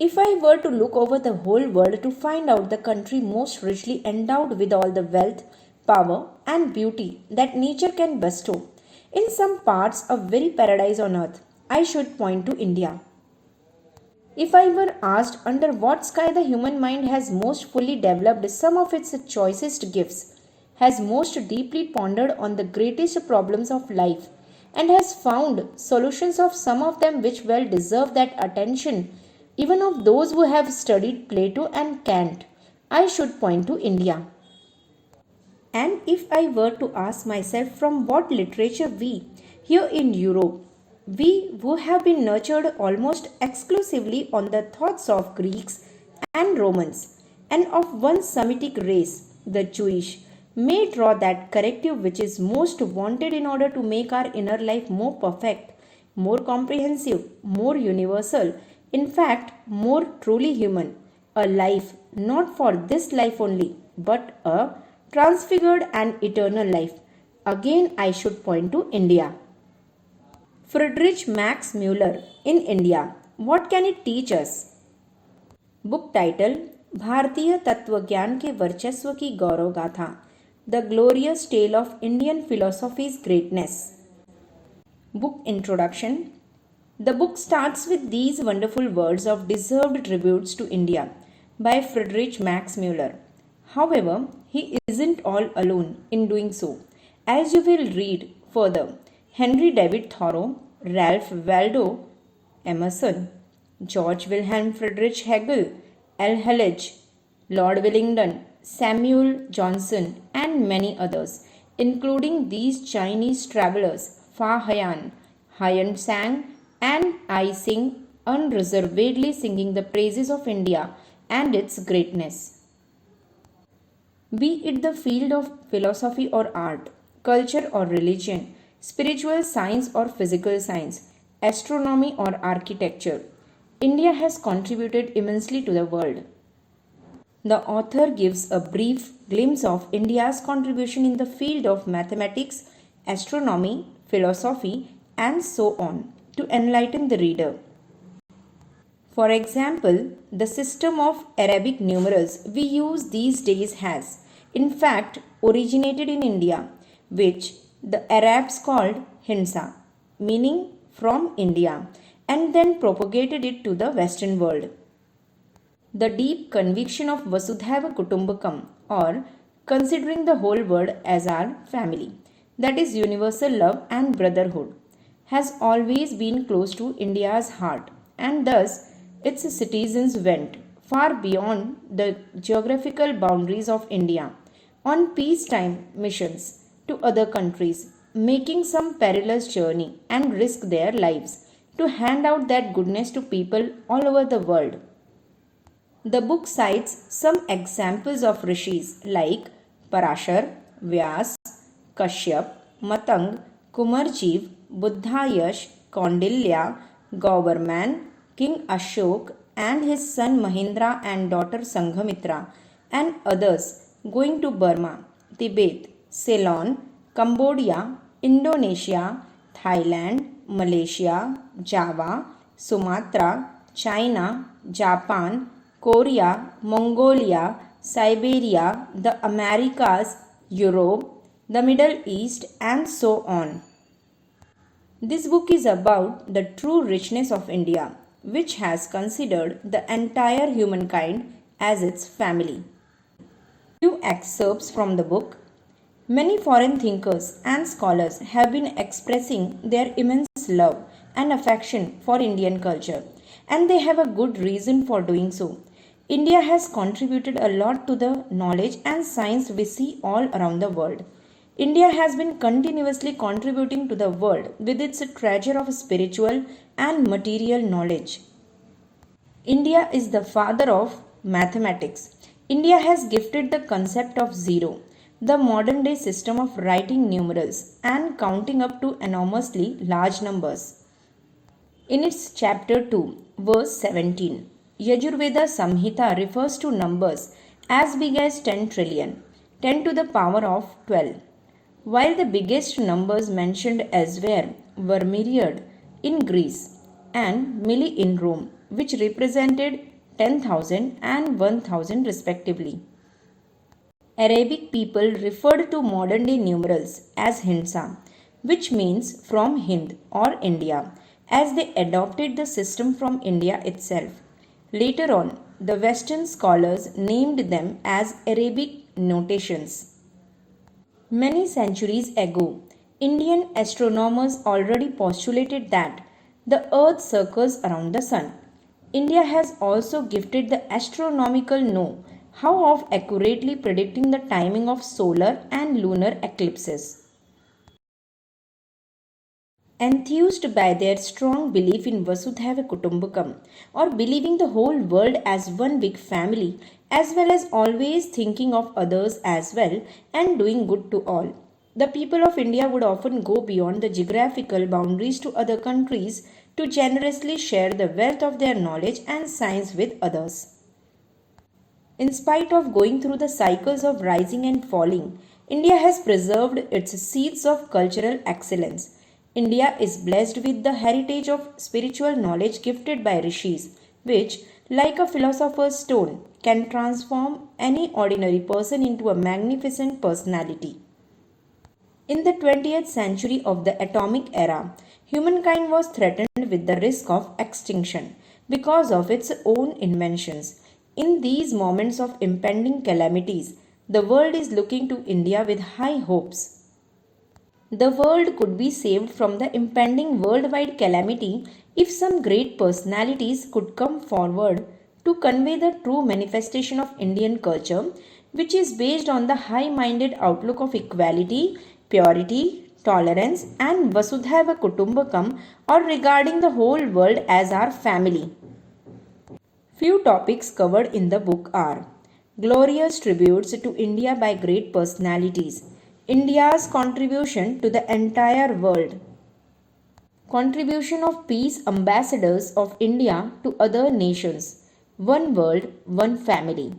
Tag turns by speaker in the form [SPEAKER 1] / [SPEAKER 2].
[SPEAKER 1] If I were to look over the whole world to find out the country most richly endowed with all the wealth, power, and beauty that nature can bestow, in some parts a very paradise on earth, I should point to India. If I were asked under what sky the human mind has most fully developed some of its choicest gifts, has most deeply pondered on the greatest problems of life, and has found solutions of some of them which well deserve that attention, even of those who have studied Plato and Kant, I should point to India. And if I were to ask myself from what literature we, here in Europe, we who have been nurtured almost exclusively on the thoughts of Greeks and Romans, and of one Semitic race, the Jewish, may draw that corrective which is most wanted in order to make our inner life more perfect, more comprehensive, more universal, in fact, more truly human, a life not for this life only, but a transfigured and eternal life. Again, I should point to India. Friedrich Max Müller in India. What can it teach us? Book title भारतीय तत्वज्ञान के वर्चस्व की गौरव गाथा, the glorious tale of Indian philosophy's greatness. Book introduction. The book starts with these wonderful words of deserved tributes to India by Friedrich Max Müller. However, he isn't all alone in doing so. As you will read further, Henry David Thoreau, Ralph Waldo Emerson, George Wilhelm Friedrich Hegel, L. Hallige, Lord Wellington, Samuel Johnson, and many others, including these Chinese travelers, Fa Haiyan, Haiyan Sang, and I sing unreservedly singing the praises of India and its greatness. Be it the field of philosophy or art, culture or religion, spiritual science or physical science, astronomy or architecture, India has contributed immensely to the world. The author gives a brief glimpse of India's contribution in the field of mathematics, astronomy, philosophy, and so on to enlighten the reader. For example, the system of Arabic numerals we use these days has, in fact, originated in India, which the Arabs called Hinsa, meaning from India, and then propagated it to the Western world. The deep conviction of Vasudhaiva Kutumbakam, or considering the whole world as our family, that is universal love and brotherhood, has always been close to India's heart, and thus its citizens went far beyond the geographical boundaries of India on peacetime missions to other countries, making some perilous journey and risk their lives to hand out that goodness to people all over the world. The book cites some examples of rishis like Parashar, Vyas, Kashyap, Matang, Kumarjiv, Buddhayash, Kaundilya, Govardhan, King Ashok, and his son Mahendra and daughter Sanghamitra, and others going to Burma, Tibet, Ceylon, Cambodia, Indonesia, Thailand, Malaysia, Java, Sumatra, China, Japan, Korea, Mongolia, Siberia, the Americas, Europe, the Middle East, and so on. This book is about the true richness of India, which has considered the entire humankind as its family. Few excerpts from the book. Many foreign thinkers and scholars have been expressing their immense love and affection for Indian culture, and they have a good reason for doing so. India has contributed a lot to the knowledge and science we see all around the world. India has been continuously contributing to the world with its treasure of spiritual and material knowledge. India is the father of mathematics. India has gifted the concept of zero, the modern day system of writing numerals and counting up to enormously large numbers. In its chapter 2, verse 17, Yajurveda Samhita refers to numbers as big as 10 trillion, 10 to the power of 12. While the biggest numbers mentioned elsewhere were myriad in Greece and milli in Rome, which represented 10,000, and 1,000 respectively. Arabic people referred to modern day numerals as Hindsa, which means from Hind or India, as they adopted the system from India itself. Later on, the Western scholars named them as Arabic notations. Many centuries ago, Indian astronomers already postulated that the earth circles around the sun. India has also gifted the astronomical know how of accurately predicting the timing of solar and lunar eclipses. Enthused by their strong belief in Vasudhaiva Kutumbakam, or believing the whole world as one big family, as well as always thinking of others as well and doing good to all. The people of India would often go beyond the geographical boundaries to other countries to generously share the wealth of their knowledge and science with others. In spite of going through the cycles of rising and falling, India has preserved its seeds of cultural excellence. India is blessed with the heritage of spiritual knowledge gifted by rishis, which, like a philosopher's stone, can transform any ordinary person into a magnificent personality. In the 20th century of the atomic era, humankind was threatened with the risk of extinction because of its own inventions. In these moments of impending calamities, the world is looking to India with high hopes. The world could be saved from the impending worldwide calamity if some great personalities could come forward to convey the true manifestation of Indian culture, which is based on the high minded outlook of equality, purity, tolerance, and Vasudhaiva Kutumbakam, or regarding the whole world as our family. Few topics covered in the book are glorious tributes to India by great personalities, India's contribution to the entire world, contribution of peace ambassadors of India to other nations, one world, one family.